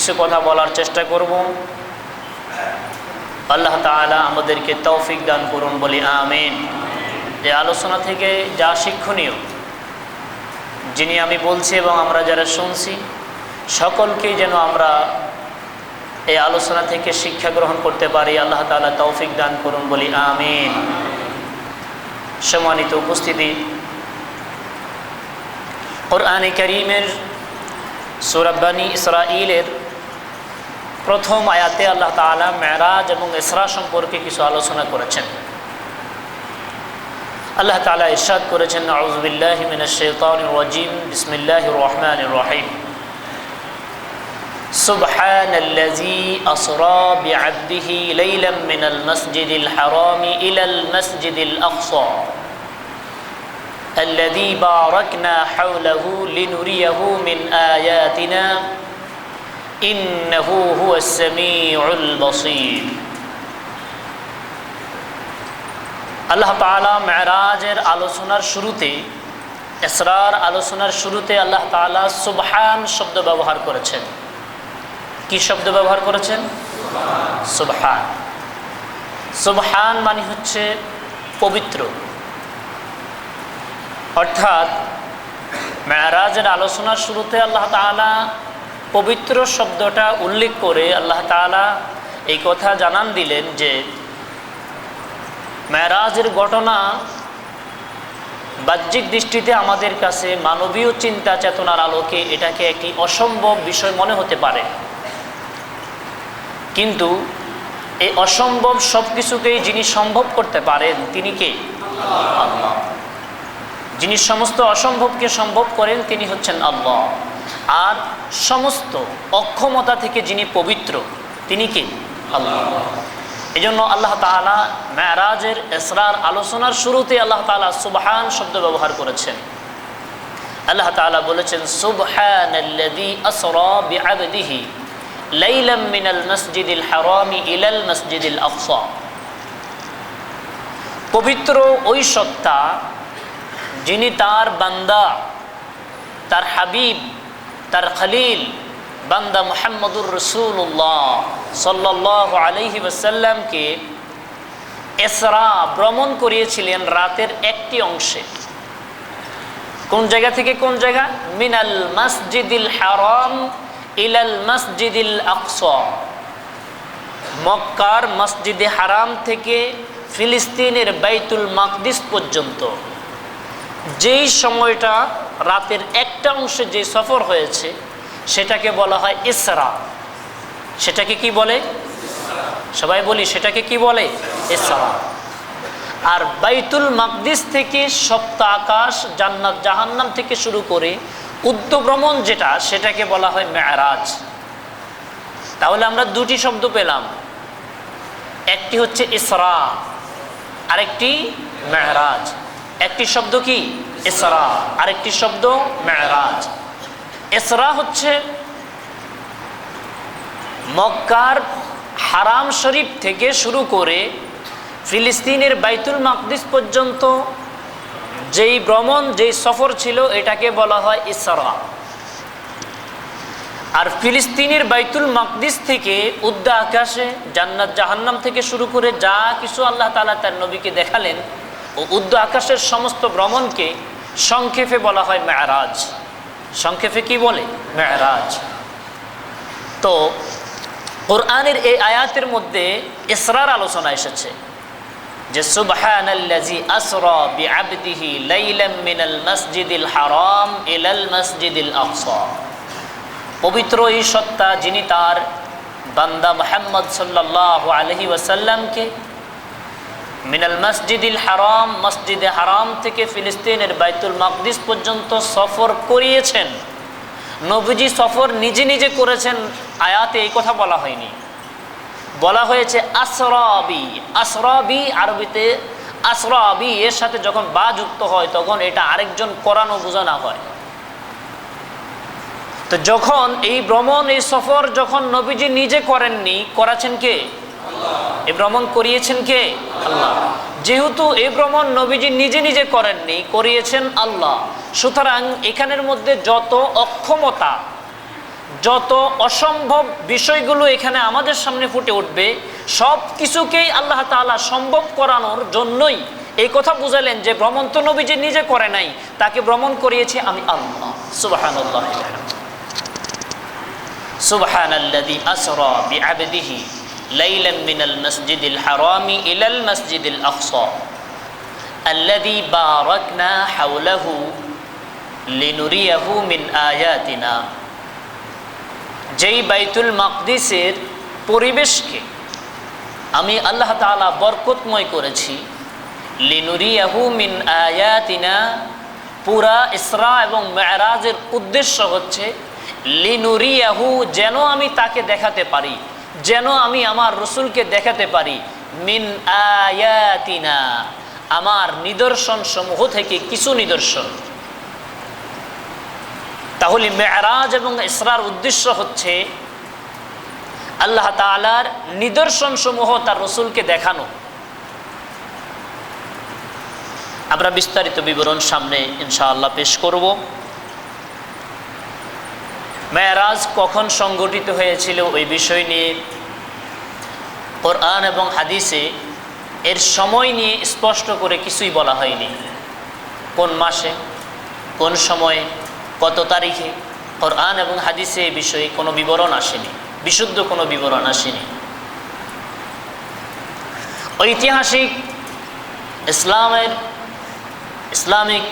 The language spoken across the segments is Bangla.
কিছু কথা বলার চেষ্টা করব। আল্লাহ তাআলা আমাদেরকে তৌফিক দান করুন, বলি আমিন। এই আলোচনা থেকে যা শিক্ষণীয়, যিনি আমি বলছি এবং আমরা যারা শুনছি, সকলকেই যেন আমরা এই আলোচনা থেকে শিক্ষা গ্রহণ করতে পারি। আল্লাহ তাআলা তৌফিক দান করুন, বলি আমিন। সম্মানিত উপস্থিতি, কুরআনে কারীমের সূরা বনী ইসরাঈলের প্রথম আয়াতে আল্লাহ তাআলা মেরাজ এবং ইসরা সম্পর্কে কিছু আলোচনা করেছেন। আল্লাহ তাআলা ইরশাদ করেছেন, আউযু বিল্লাহি মিনাশ শাইতানির রাজীম, বিসমিল্লাহির রহমানির রহিম। সুবহানাল্লাযী আসরা বিআবদিহি লাইলাম মিনাল মাসজিদিল হারামি ইলাল মাসজিদিল আকসা الذي باركنا حوله لنريه من آياتنا إنه هو السميع البصير। আল্লাহ তাআলা মেরাজের আলোচনার শুরুতে, ইসরার আলোচনার শুরুতে আল্লাহ তাআলা সুবহান শব্দ ব্যবহার করেছেন। কি শব্দ ব্যবহার করেছেন? সুবহান। সুবহান মানে হচ্ছে পবিত্র। অর্থাৎ মেরাজের আলোচনার শুরুতে আল্লাহ তাআলা পবিত্র শব্দটা উল্লেখ করে আল্লাহ তাআলা এই কথা জানান দিলেন যে মেরাজের ঘটনা বাহ্যিক দৃষ্টিতে আমাদের কাছে মানবীয় চিন্তা চেতনার আলোকে এটাকে একটি অসম্ভব বিষয় মনে হতে পারে, কিন্তু এই অসম্ভব সব কিছুকেই যিনি সম্ভব করতে পারেন তিনি কে? আল্লাহ। যিনি সমস্ত অসম্ভবকে সম্ভব করেন তিনি হচ্ছেন আল্লাহ। আর সমস্ত অক্ষমতা থেকে যিনি পবিত্র তিনি কে? আল্লাহ। এই জন্য আল্লাহ তাআলা মেরাজের ইসরার আলোচনার শুরুতে আল্লাহ তাআলা সুবহান শব্দ ব্যবহার করেছেন। আল্লাহ তাআলা বলেছেন, সুবহানাল্লাযী আসরা বিআবদিহি লাইলাম মিনাল মাসজিদিল হারামি ইলাল মাসজিদিল আকসা। পবিত্র ওই সত্তা যিনি তার বান্দা, তার হাবিব, তার খলিল বান্দা মুহাম্মদুর রাসূলুল্লাহ সাল্লাল্লাহু আলাইহি ওয়াসাল্লামকে ইসরা ভ্রমণ করিয়েছিলেন রাতের একটি অংশে। কোন জায়গা থেকে কোন জায়গা? মিনাল মাসজিদিল হারাম ইলাল মাসজিদিল আকসা। মক্কার মসজিদে হারাম থেকে ফিলিস্তিনের বাইতুল মাকদিস পর্যন্ত যেই সময়টা রাতের একটা অংশে যে সফর হয়েছে সেটাকে বলা হয় ইসরা। সেটাকে কি বলে? সবাই বলি, সেটাকে কি বলে? ইসরা। আর বাইতুল মাকদিস থেকে সপ্ত আকাশ, জান্নাত জাহান্নাম থেকে শুরু করে উদ্যভ্রমণ যেটা, সেটাকে বলা হয় মেরাজ। তাহলে আমরা দুটি শব্দ পেলাম, একটি হচ্ছে ইসরা, আরেকটি মেরাজ। একটি শব্দ কি? ইসরা, আরেকটি শব্দ মেরাজ। ইসরা হচ্ছে মক্কার হারাম শরীফ থেকে শুরু করে ফিলিস্তিনের বাইতুল মাকদিস পর্যন্ত যেই ভ্রমণ, যেই সফর ছিল এটাকে বলা হয় ইসরা। আর ফিলিস্তিনের বাইতুল মাকদিস থেকে উদ্যা আকাশে জান্নাত জাহান্নাম থেকে শুরু করে যা কিছু আল্লাহ তাআলা তার নবীকে দেখালেন, ও উদ্যা আকাশের সমস্ত ভ্রমণকে সংক্ষেপে বলা হয় মেরাজ। সংক্ষেপে কি বলে? মেরাজ। তো কুরআনের এই আয়াতের মধ্যে ইসরার আলোচনা এসেছে যে সুবহানাল্লাযী আসরা বিআবদিহি লাইলাম মিনাল মাসজিদিল হারাম ইলাল মাসজিদিল আকসা। পবিত্র এই সত্তা যিনি তার বান্দা মুহাম্মদ সাল্লাল্লাহু আলাইহি ওয়াসাল্লামকে মিনাল মসজিদিল হারাম, মসজিদে হারাম থেকে ফিলিস্তিনের বাইতুল মাকদিস পর্যন্ত সফর করিয়েছেন। নবীজি সফর নিজে নিজে করেছেন, আয়াতে এই কথা বলা হয়নি, বলা হয়েছে আসরাবি। আসরাবি আরবিতে আসরাবি এর সাথে যখন বা যুক্ত হয় তখন এটা আরেকজন করানো বোঝানো হয়। তো যখন এই ভ্রমণ, এই সফর যখন নবীজি নিজে করেননি, করাছেন কে? আল্লাহ। এই ভ্রমণ করিয়েছেন কে? আল্লাহ। যেহেতু এই ভ্রমণ নবীজি নিজে নিজে করেননি, করিয়েছেন আল্লাহ, সুতরাং এখানের মধ্যে যত অক্ষমতা, যত অসম্ভব বিষয়গুলো এখানে আমাদের সামনে ফুটে উঠবে, সব কিছুকেই আল্লাহ তাআলা সম্ভব করানোর জন্যই এই কথা বুঝালেন যে ভ্রমণ তো নবীজি নিজে করে নাই, তাকে ভ্রমণ করিয়েছি আমি আল্লাহ। সুবহানাল্লাহ, সুবহানাল্লাযী আসরা বিআবদিহি লাইলান মিনাল মাসজিদিল হারামি ইলাল মাসজিদিল আকসা আল্লাযী বারাকনা হাওলাহু লিনুরিয়াহু মিন আয়াতিনা। যেই বাইতুল মাকদিসের পরিবেশকে আমি আল্লাহ তাআলা বরকতময় করেছি, লিনুরিয়াহু মিন আয়াতিনা, পুরা ইসরা এবং মেরাজের উদ্দেশ্য হচ্ছে লিনুরিয়াহু, যেন আমি তাকে দেখাতে পারি, যেন আমি আমার রসুলকে দেখাতে পারি, মিন আয়াতিনা, আমার নিদর্শন সমূহ থেকে কিছু নিদর্শন। তাহলে মেরাজ এবং ইসরার উদ্দেশ্য হচ্ছে আল্লাহ তাআলার নিদর্শন সমূহ তার রসুলকে দেখানো। আমরা বিস্তারিত বিবরণ সামনে ইনশাআল্লাহ পেশ করব। মেরাজ কখন সংঘটিত হয়েছিল ওই বিষয় নিয়ে কোরআন এবং হাদিসে এর সময় নিয়ে স্পষ্ট করে কিছুই বলা হয়নি। কোন মাসে, কোন সময়ে, কত তারিখে, কোরআন এবং হাদিসে এই বিষয়ে কোনো বিবরণ আসেনি, বিশুদ্ধ কোনো বিবরণ আসেনি। ঐতিহাসিক ইসলামিক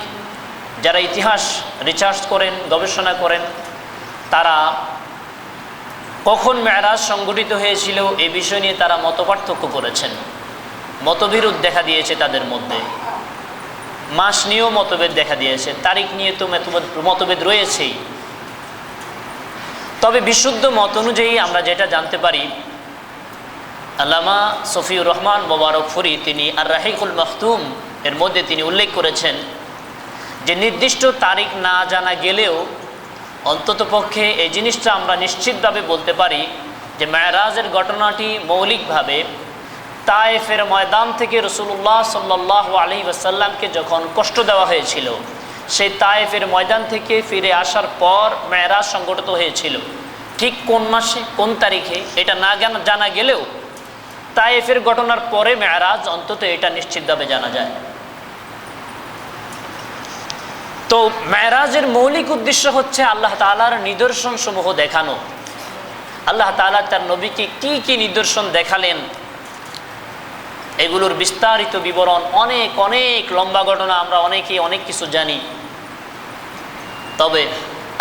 যারা ইতিহাস রিসার্চ করেন, গবেষণা করেন, তারা কখন মেরাজ সংঘটিত হয়েছিল এই বিষয় নিয়ে তারা মতপার্থক্য করেছেন, মতবিরোধ দেখা দিয়েছে তাদের মধ্যে। মাস নিয়েও মতভেদ দেখা দিয়েছে, তারিখ নিয়ে তো মতভেদ রয়েছেই। তবে বিশুদ্ধ মত অনুযায়ী আমরা যেটা জানতে পারি, আল্লামা সফিউর রহমান মোবারকপুরী তিনি আর রাহিকুল মাখতুম এর মধ্যে তিনি উল্লেখ করেছেন যে নির্দিষ্ট তারিখ না জানা গেলেও অন্ততপক্ষে এই জিনিসটা আমরা নিশ্চিতভাবে বলতে পারি যে মেরাজের ঘটনাটি মৌলিকভাবে তায়েফের ময়দান থেকে রাসূলুল্লাহ সাল্লাল্লাহু আলাইহি ওয়াসাল্লামকে যখন কষ্ট দেওয়া হয়েছিল, সেই তায়েফের ময়দান থেকে ফিরে আসার পর মেরাজ সংঘটিত হয়েছিল। ঠিক কোন মাসে, কোন তারিখে এটা না জানা গেলেও তায়েফের ঘটনার পরে মেরাজ অন্তত এটা নিশ্চিতভাবে জানা যায়। তো মেরাজের মৌলিক উদ্দেশ্য হচ্ছে আল্লাহ তাআলার নিদর্শন সমূহ দেখানো। আল্লাহ তাআলা তার নবীকে কি কি নিদর্শন দেখালেন এগুলোর বিস্তারিত বিবরণ, অনেক অনেক লম্বা ঘটনা, আমরা অনেকেই অনেক কিছু জানি। তবে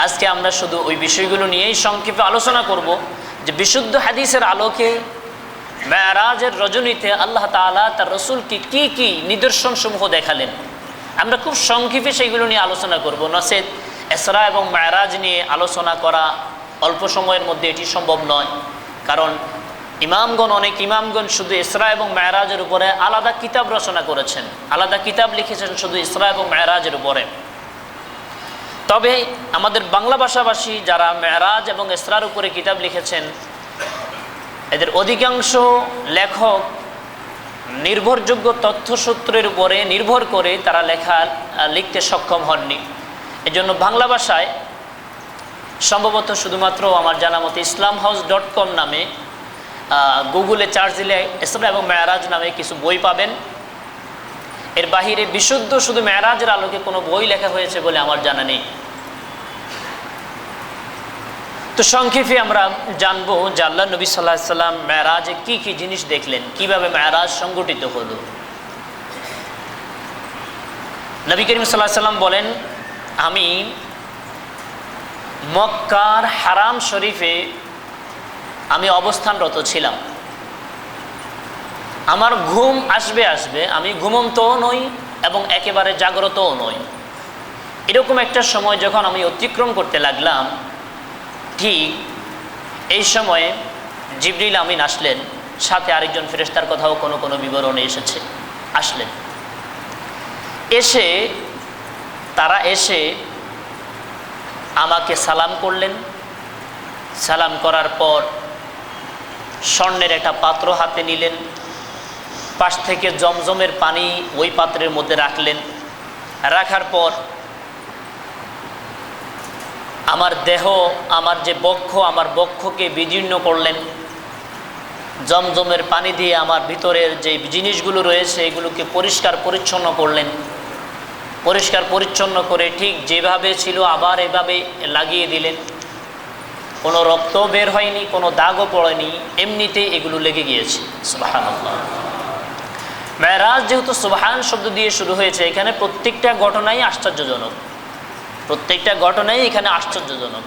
আজকে আমরা শুধু ওই বিষয়গুলো নিয়েই সংক্ষেপে আলোচনা করব যে বিশুদ্ধ হাদিসের আলোকে মেরাজের রজনীতে আল্লাহ তাআলা তার রসুলকে কি কি নিদর্শন সমূহ দেখালেন। আমরা খুব সংক্ষেপে সেইগুলো নিয়ে আলোচনা করব, নচেত ইসরা এবং মেরাজ নিয়ে আলোচনা করা অল্প সময়ের মধ্যে এটি সম্ভব নয়। কারণ অনেক ইমামগণ শুধু ইসরা এবং মেরাজের উপরে আলাদা কিতাব রচনা করেছেন, আলাদা কিতাব লিখেছেন শুধু ইসরা এবং মেরাজের উপরে। তবে আমাদের বাংলা ভাষাভাষী যারা মেরাজ এবং ইসরার উপরে কিতাব লিখেছেন, এদের অধিকাংশ লেখক নির্ভরযোগ্য তথ্যসূত্রের উপরে নির্ভর করে তারা লিখতে সক্ষম হননি। এজন্য বাংলা ভাষায় সম্ভবত শুধুমাত্র আমার জানা মতে islamhouse.com নামে গুগলে চার্জ দিলে ইসরা এবং মেরাজ নামে কিছু বই পাবেন। এর বাহিরে বিশুদ্ধ শুধু মেরাজের আলোকে কোনো বই লেখা হয়েছে বলে আমার জানা নেই। তো সংক্ষেপে আমরা জানবো যে আল্লাহ নবী সাল্লাল্লাহু আলাইহি সাল্লাম মেরাজে কি কি জিনিস দেখলেন, কিভাবে মেরাজ সংগঠিত হলো। নবী করিম সাল্লাল্লাহু আলাইহি সাল্লাম বলেন, আমি মক্কার হারাম শরীফে আমি অবস্থানরত ছিলাম। আমার ঘুম আসবে, আমি ঘুমন্তও নই এবং একেবারে জাগ্রতও নই। এরকম একটা সময় যখন আমি অতিক্রম করতে লাগলাম, ঠিক এই সময়ে জিবরিল আমিন আসলেন, সাথে আরেকজন ফেরেশতার কথাও কোনো কোনো বিবরণে এসেছে, আসলেন। তারা এসে আমাকে সালাম করলেন। সালাম করার পর স্বর্ণের একটা পাত্র হাতে নিলেন, পাশ থেকে জমজমের পানি ওই পাত্রের মধ্যে রাখলেন। রাখার পর আমার দেহ, আমার যে বক্ষ, আমার বক্ষকে বিদীর্ণ করলেন, জমজমের পানি দিয়ে আমার ভিতরের যে জিনিসগুলো রয়েছে এগুলোকে পরিষ্কার পরিচ্ছন্ন করলেন। পরিষ্কার পরিচ্ছন্ন করে ঠিক যেভাবে ছিল আবার এভাবে লাগিয়ে দিলেন। কোনো রক্ত বের হয়নি, কোনো দাগও পড়েনি, এমনিতেই এগুলো লেগে গিয়েছে। সুবহানাল্লাহ। মেরাজ যেহেতু সুবহান শব্দ দিয়ে শুরু হয়েছে, এখানে প্রত্যেকটা ঘটনাই আশ্চর্যজনক, প্রত্যেকটা ঘটনাই এখানে আশ্চর্যজনক।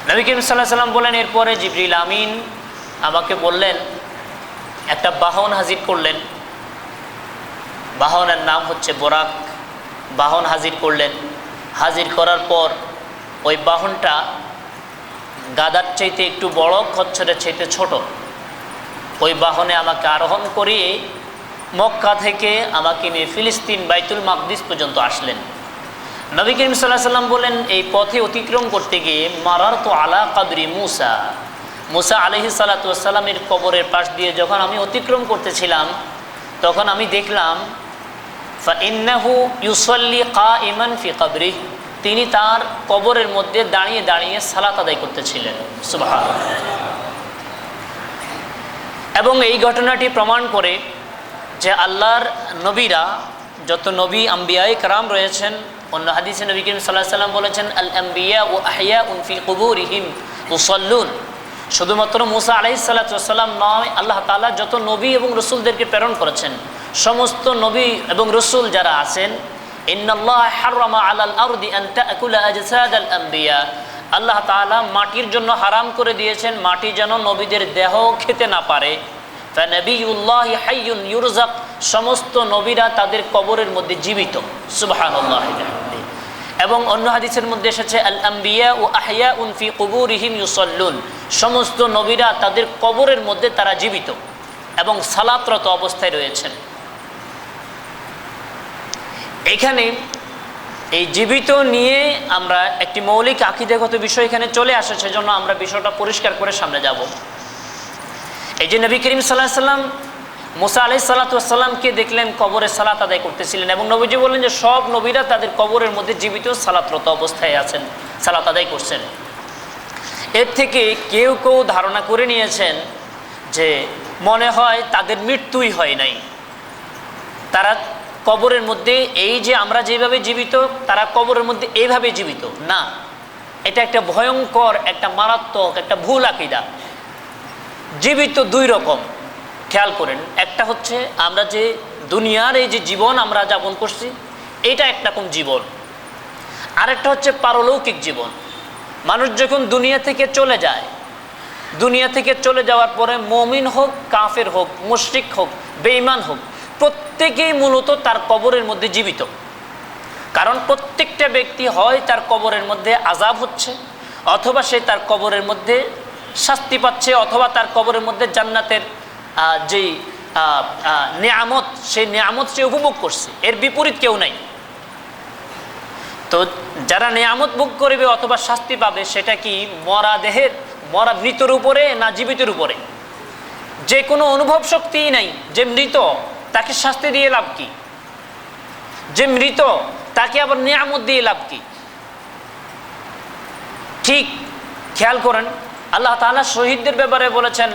নবী করিম সাল্লাল্লাহু আলাইহি ওয়াসাল্লাম বলেন, এরপরে জিবরিল আমিন আমাকে বললেন, একটা বাহন হাজির করলেন, বাহনের নাম হচ্ছে বোরাক। বাহন হাজির করলেন, হাজির করার পর ওই বাহনটা গাদার চাইতে একটু বড়, খচ্চরের চাইতে ছোট। ওই বাহনে আমাকে আরোহণ করিয়ে মক্কা থেকে আমাকে নিয়ে ফিলিস্তিন বাইতুল মাকদিস পর্যন্ত আসলেন। নবী করিম সাল্লাল্লাহু আলাইহি ওয়াসাল্লাম বলেন, এই পথে অতিক্রম করতে গিয়ে মারারতু আলা কবরি মুসা, মুসা আলাইহিস সালাতু ওয়াস সালামের কবরের পাশ দিয়ে যখন আমি অতিক্রম করতেছিলাম, তখন আমি দেখলাম ফাইন্নাহু ইউসাল্লি কাইমান ফি কবরিহি, তিনি তার কবরের মধ্যে দাঁড়িয়ে দাঁড়িয়ে সালাত আদায় করতেছিলেন। সুবহানাল্লাহ। এবং এই ঘটনাটি প্রমাণ করে যে আল্লাহর নবীরা, যত নবী আম্বিয়ায়ে কেরাম রয়েছেন, অন্য হাদিসে নবী করিম সাল্লাল্লাহু আলাইহি ওয়াসাল্লাম বলেছেন, আল আম্বিয়া ও আহইয়াউন ফি কুবুরিহিম ইউসাল্লুন। শুধুমাত্র মুসা আলাইহিস সালাতু ওয়াস সালাম নয়, আল্লাহ তাআলা যত নবী এবং রসুলদেরকে প্রেরণ করেছেন, সমস্ত নবী এবং রসুল যারা আছেন, ইন্নাল্লাহ হাররামা আলাল আরদি আন তাকুলা আজসাদাল আম্বিয়া, আল্লাহ তাআলা মাটির জন্য হারাম করে দিয়েছেন মাটি যেন নবীদের দেহ খেতে না পারে। ফানাবিয়ুল্লাহি হাইয়ুন ইউরযাক, সমস্ত নবীরা তাদের কবরের মধ্যে জীবিত। সুবহানাল্লাহ। এবং অন্য হাদিসের মধ্যে এসেছে, আল আম্বিয়া ও আহইয়াউন ফি কুবুরিহিম ইউসাল্লুন, সমস্ত নবীরা তাদের কবরের মধ্যে তারা জীবিত এবং সালাতরত অবস্থায় রয়েছেন। এখানে এই জীবিত নিয়ে আমরা একটি মৌলিক আকীদাগত বিষয় এখানে চলে আসে, সেজন্য আমরা বিষয়টা পরিষ্কার করে সামনে যাব। এই যে নবী করিম সাল্লাল্লাহু আলাইহি ওয়াসাল্লাম মুসা আলাইহিস সালাতু ওয়াস সালামকে দেখলেন কবরে সালাত আদায় করতেছিলেন, এবং নবীজি বললেন যে সব নবীরা তাদের কবরের মধ্যে জীবিত সালাতরত অবস্থায় আছেন, সালাত আদায় করছেন। এর থেকে কেউ কেউ ধারণা করে নিয়েছেন যে মনে হয় তাদের মৃত্যুই হয় নাই, তারা কবরের মধ্যে এই যে আমরা যেভাবে জীবিত, তারা কবরের মধ্যে এইভাবে জীবিত না। এটা একটা ভয়ঙ্কর, একটা মারাত্মক, একটা ভুল আকীদা। জীবিত দুই রকম, খেয়াল করেন। একটা হচ্ছে আমরা যে দুনিয়ার এই যে জীবন আমরা যাপন করছি, এটা একরকম জীবন। আরেকটা হচ্ছে পারলৌকিক জীবন। মানুষ যখন দুনিয়া থেকে চলে যায়, দুনিয়া থেকে চলে যাওয়ার পরে মুমিন হোক, কাফের হোক, মুশরিক হোক, বেঈমান হোক, প্রত্যেকেই মূলত তার কবরের মধ্যে জীবিত। কারণ প্রত্যেকটা ব্যক্তি হয় তার কবরের মধ্যে আযাব হচ্ছে, অথবা সে তার কবরের মধ্যে শাস্তি পাচ্ছে, অথবা তার কবরের মধ্যে জান্নাতের যেই নিয়ামত, সেই নিয়ামত সে উপভোগ করছে। এর বিপরীত কেউ নাই। তো যারা নিয়ামত ভোগ করবে অথবা শাস্তি পাবে, সেটা কি মরা দেহের, মরা মৃতের উপরে না জীবিতের উপরে? যে কোনো অনুভব শক্তিই নাই। যে মৃত তাকে শাস্তি দিয়ে লাভ কি? যে মৃত তাকে আবার নিয়ামত দিয়ে লাভ কি? ঠিক খেয়াল করেন, আল্লাহ তাআলা শহীদদের ব্যাপারে বলেছেন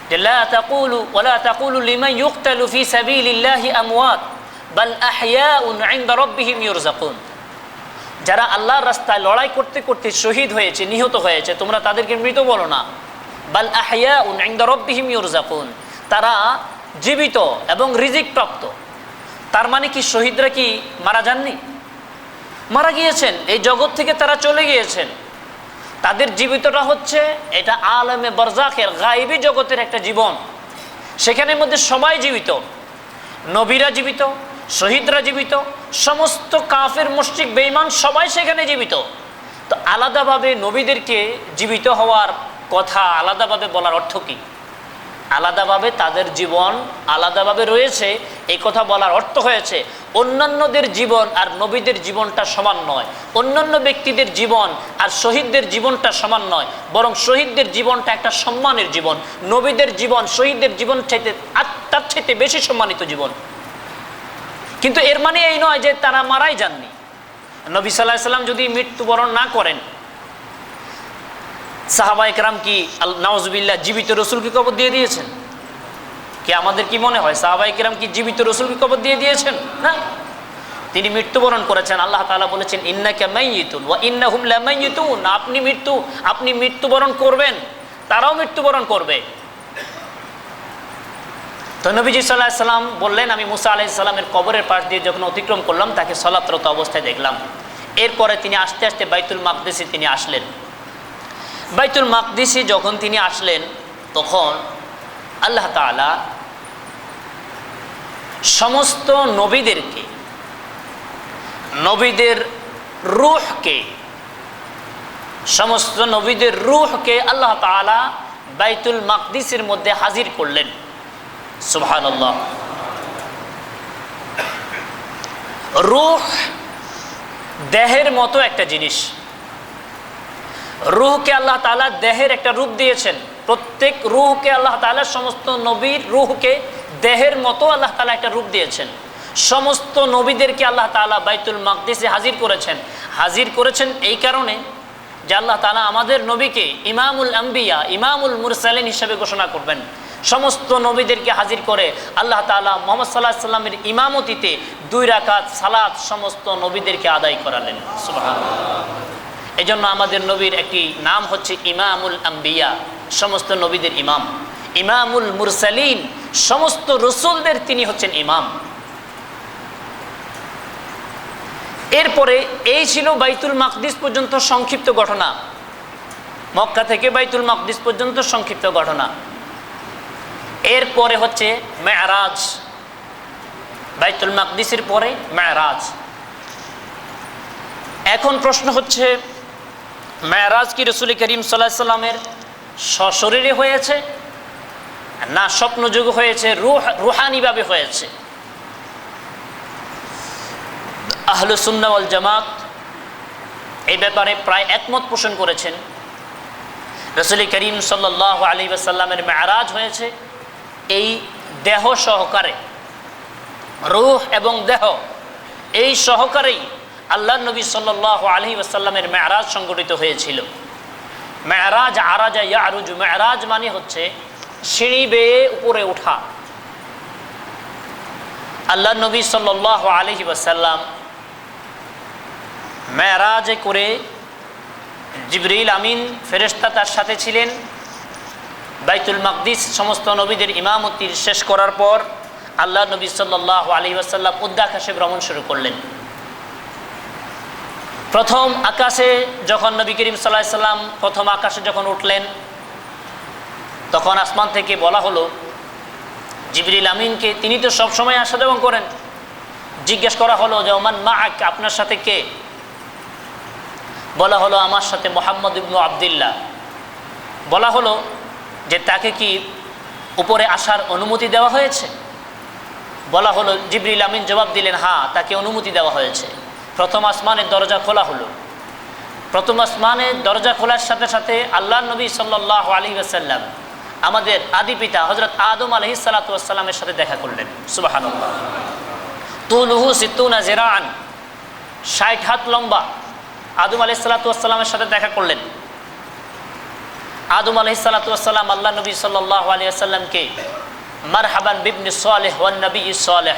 যে লা তাকুলু ওয়ালা তাকুলু লিমান ইউকতালু ফি সাবিলিল্লাহি আমওয়াত বাল আহইয়াউন ইনদা রাব্বিহিম ইউরযাকুন। যারা আল্লাহর রাস্তায় লড়াই করতে করতে শহীদ হয়েছে, নিহত হয়েছে, তোমরা তাদেরকে মৃত বলো না। বাল আহইয়াউন ইনদা রাব্বিহিম ইউরযাকুন, তারা জীবিত এবং রিজিক প্রাপ্ত। তার মানে কি শহীদরা কি মারা যাননি? মারা গিয়েছেন, এই জগৎ থেকে তারা চলে গিয়েছেন। তাদের জীবিতটা হচ্ছে এটা আলমে বারজাখের গায়েবী জগতের একটা জীবন। সেখানের মধ্যে সবাই জীবিত, নবীরা জীবিত, শহীদরা জীবিত, সমস্ত কাফের মুশরিক বেঈমান সবাই সেখানে জীবিত। তো আলাদাভাবে নবীদেরকে জীবিত হওয়ার কথা আলাদাভাবে বলার অর্থ কী? আলাদাভাবে তাদের জীবন আলাদাভাবে রয়েছে, এই কথা বলার অর্থ হয়েছে অন্যান্যদের জীবন আর নবীদের জীবনটা সমান নয়, অন্যান্য ব্যক্তিদের জীবন আর শহীদদের জীবনটা সমান নয়, বরং শহীদদের জীবনটা একটা সম্মানের জীবন, নবীদের জীবন শহীদদের জীবন চাইতে তার চাইতে বেশি সম্মানিত জীবন। কিন্তু এর মানে এই নয় যে তারা মারাই যাননি। নবী সাল্লাল্লাহু আলাইহি সাল্লাম যদি মৃত্যুবরণ না করেন, সাহাবায়ে কেরাম কি নাউজুবিল্লাহ জীবিত রসুলকে কবর দিয়ে দিয়েছেন? কি আমাদের কি মনে হয় সাহাবায়ে কেরাম কি জীবিত রসুলকে কবর দিয়ে দিয়েছেন? না, তিনি মৃত্যুবরণ করেছেন। আল্লাহ তাআলা বলেছেন ইন্নাকা মাইয়িতুন ওয়া ইন্নাহুম লামাইয়িতুন, আপনি মৃত্যুবরণ করবেন, তারাও মৃত্যুবরণ করবে। তো নবীজি সাল্লাল্লাহু আলাইহি সাল্লাম বললেন, আমি মুসা আলাইহিস সালামের কবরের পাশ দিয়ে যখন অতিক্রম করলাম তাকে সালাতরত অবস্থায় দেখলাম। এরপরে তিনি আস্তে আস্তে বাইতুল মাকদিসে তিনি আসলেন। বাইতুল মাকদিসে যখন তিনি আসলেন তখন আল্লাহ তাআলা সমস্ত নবীদেরকে, নবীদের রূহকে আল্লাহ তাআলা বাইতুল মাকদিসের মধ্যে হাজির করলেন। সুবহানাল্লাহ। রূহ দেহের মতো একটা জিনিস। রূহকে আল্লাহ তাআলা দেহের একটা রূপ দিয়েছেন। প্রত্যেক রূহকে আল্লাহ তাআলা, সমস্ত নবীর রূহকে দেহের মতো আল্লাহ তাআলা একটা রূপ দিয়েছেন। সমস্ত নবীদেরকে আল্লাহ তাআলা বাইতুল মাকদিসে হাজির করেছেন এই কারণে যে আল্লাহ তাআলা আমাদের নবীকে ইমামুল আম্বিয়া, ইমামুল মুরসালিন হিসেবে ঘোষণা করবেন। সমস্ত নবীদেরকে হাজির করে আল্লাহ তাআলা মুহাম্মদ সাল্লাল্লাহু আলাইহি সাল্লামের ইমামতিতে 2 রাকাত সালাত সমস্ত নবীদেরকে আদায় করালেন। সুবহানাল্লাহ। এজন্য আমাদের নবীর একটি নাম হচ্ছে ইমামুল আম্বিয়া, সমস্ত নবীদের ইমাম। ইমামুল মুরসালিন, সমস্ত রসুলদের তিনি হচ্ছেন ইমাম। এরপরে এই ছিল বাইতুল মাকদিস পর্যন্ত সংক্ষিপ্ত ঘটনা, মক্কা থেকে বাইতুল মাকদিস পর্যন্ত সংক্ষিপ্ত ঘটনা। এরপরে হচ্ছে মেরাজ, বাইতুল মাকদিসের পরে মেরাজ। এখন প্রশ্ন হচ্ছে মেরাজ কি রাসূল করিম সাল্লাল্লাহু আলাইহি সাল্লামের সশরীরে হয়েছে না স্বপ্নযোগে হয়েছে, রুহানিভাবে হয়েছে? আহলুস সুন্নাহ ওয়াল জামাত এই ব্যাপারে প্রায় একমত পোষণ করেছেন। রাসূল করিম সাল্লাল্লাহু আলাইহি ওয়াসাল্লামের মেরাজ হয়েছে এই দেহ সহকারে, রূহ এবং দেহ এই সহকারেই আল্লাহর নবী সাল্লাল্লাহু আলাইহি ওয়াসাল্লামের মেরাজ সংঘটিত হয়েছিল। মেরাজ, আরাজা ইয়ারুজু, মেরাজ মানে হচ্ছে সিঁড়ি বেয়ে উপরে ওঠা। আল্লাহর নবী সাল্লাল্লাহু আলাইহি ওয়াসাল্লাম মেরাজে করে, জিবরিল আমিন ফেরেশতা তার সাথে ছিলেন। বাইতুল মাকদিস সমস্ত নবীদের ইমামতির শেষ করার পর আল্লাহ নবী সাল্লাল্লাহু আলাইহি ওয়াসাল্লাম উদ্যাকাশে ভ্রমণ শুরু করলেন। প্রথম আকাশে যখন নবী করিম সাল্লাল্লাহু আলাইহি সাল্লাম প্রথম আকাশে যখন উঠলেন তখন আসমান থেকে বলা হলো জিবরিল আমিনকে, তিনি তো সবসময় আসা যাওয়া করেন, জিজ্ঞেস করা হলো যে ওমান মাআক, আপনার সাথে কে? বলা হলো আমার সাথে মুহাম্মদ ইবনে আব্দুল্লাহ। বলা হলো যে তাকে কি উপরে আসার অনুমতি দেওয়া হয়েছে? বলা হলো, জিবরিল আমিন জবাব দিলেন হ্যাঁ, তাকে অনুমতি দেওয়া হয়েছে। প্রথম আসমানের দরজা খোলা হলো। প্রথম আসমানের দরজা খোলার সাথে সাথে আল্লাহর নবী সাল্লাল্লাহু আলাইহি ওয়াসাল্লাম আমাদের আদি পিতা হযরত আদম আলাইহিস সালাতু ওয়াস সালামের সাথে দেখা করলেন। সুবহানাল্লাহ। তুলুহু 60 জিরাআন, 60 হাত লম্বা আদম আলাইহিস সালাতু ওয়াস সালামের সাথে দেখা করলেন। আদম আলাইহিস সালাতু ওয়াস সালাম আল্লাহ নবী সাল্লাল্লাহু আলাইহি ওয়াসাল্লামকে মারহাবান বিবনি সালেহ ওয়ান নবী সালেহ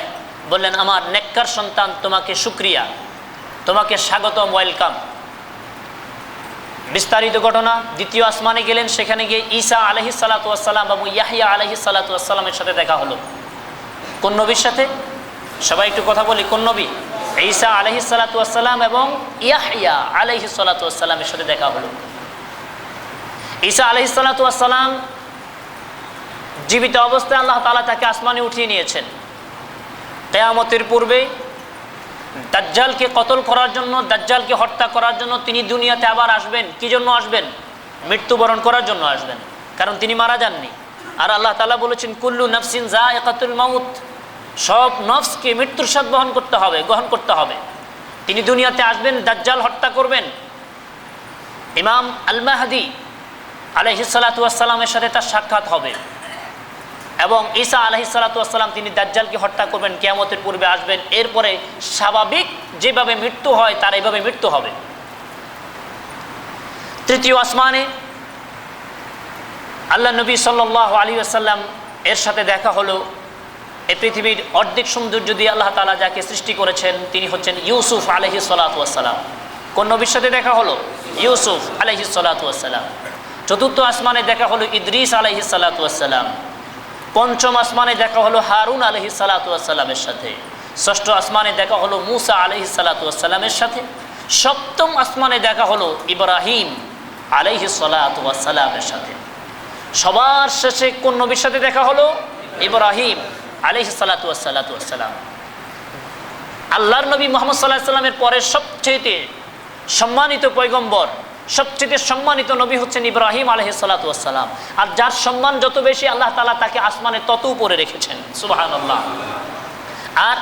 বললেন, আমার নেককার সন্তান, তোমাকে শুকরিয়া, তোমাকে স্বাগতম, ওয়েলকাম। বিস্তারিত ঘটনা, দ্বিতীয় আসমানে গেলেন, সেখানে গিয়ে ঈসা আলাইহিস সালাতু ওয়াস সালাম এবং ইয়াহইয়া আলাইহিস সালাতু ওয়াস সালামের সাথে দেখা হলো। কোন নবীর সাথে? সবাই একটু কথা বলি, কোন নবী? ঈসা আলাইহিস সালাতু ওয়াস সালাম এবং ইয়াহইয়া আলাইহিস সালাতু ওয়াস সালামের সাথে দেখা হলো। ঈসা আলাইহিস সালাতু ওয়াস সালাম জীবিত অবস্থায় আল্লাহ তাআলা তাকে আসমানে উঠিয়ে নিয়েছেন। কিয়ামতের পূর্বে দাজ্জালকে কতল করার জন্য, দাজ্জালকে হত্যা করার জন্য তিনি দুনিয়াতে আবার আসবেন। কি জন্য আসবেন? মৃত্যুবরণ করার জন্য আসবেন, কারণ তিনি মারা যাননি। আর আল্লাহ তাআলা বলেছেন কুল্লু নাফসিন যায়িকাতুল মাউত, সব নফসকে মৃত্যুর স্বাদ গ্রহণ করতে হবে। তিনি দুনিয়াতে আসবেন, দাজ্জাল হত্যা করবেন। ইমাম আল মাহদি আলাইহিস সালাতু ওয়াস সালামের সাথে তার সাক্ষাৎ হবে এবং ঈসা আলাইহিস সালাতু ওয়াস সালাম তিনি দাজ্জালকে হত্যা করবেন, কিয়ামতের পূর্বে আসবেন। এরপরে স্বাভাবিক যেভাবে মৃত্যু হয় তার এইভাবে মৃত্যু হবে। তৃতীয় আসমানে আল্লাহ নবী সাল্লাল্লাহু আলাইহি ওয়াসাল্লাম এর সাথে দেখা হলো। এই পৃথিবীর অর্ধেক সৌন্দর্য দিয়ে আল্লাহ তাআলা যাকে সৃষ্টি করেছেন তিনি হচ্ছেন ইউসুফ আলাইহিস সালাতু ওয়াস সালাম। কোন নবীর সাথে দেখা হলো? ইউসুফ আলাইহিস সালাতু ওয়াস সালাম। চতুর্থ আসমানে দেখা হলো ইদ্রিস আলাইহিস সালাতু ওয়াস সালাম। পঞ্চম আসমানে দেখা হলো হারুন আলাইহিস সালাতু ওয়াস সালামের সাথে। ষষ্ঠ আসমানে দেখা হলো মূসা আলাইহিস সালাতু ওয়াস সালামের সাথে। সপ্তম আসমানে দেখা হলো ইব্রাহিম আলাইহিস সালাতু ওয়াস সালামের সাথে। সবার শেষে কোন নবীর সাথে দেখা হলো? ইব্রাহিম আলাইহিস সালাতু ওয়াস সালাম। আল্লাহর নবী মুহাম্মদ সাল্লাল্লাহু আলাইহি ওয়াসাল্লামের পরে সবচেয়ে সম্মানিত পয়গম্বর, সবচেয়ে সম্মানিত নবী হচ্ছেন ইব্রাহিম আলাইহিস সালাতু ওয়াস সালাম। আর যার সম্মান যত বেশি আল্লাহ তাআলা তাকে আসমানে তত উপরে রেখেছেন, সুবহানাল্লাহ। আর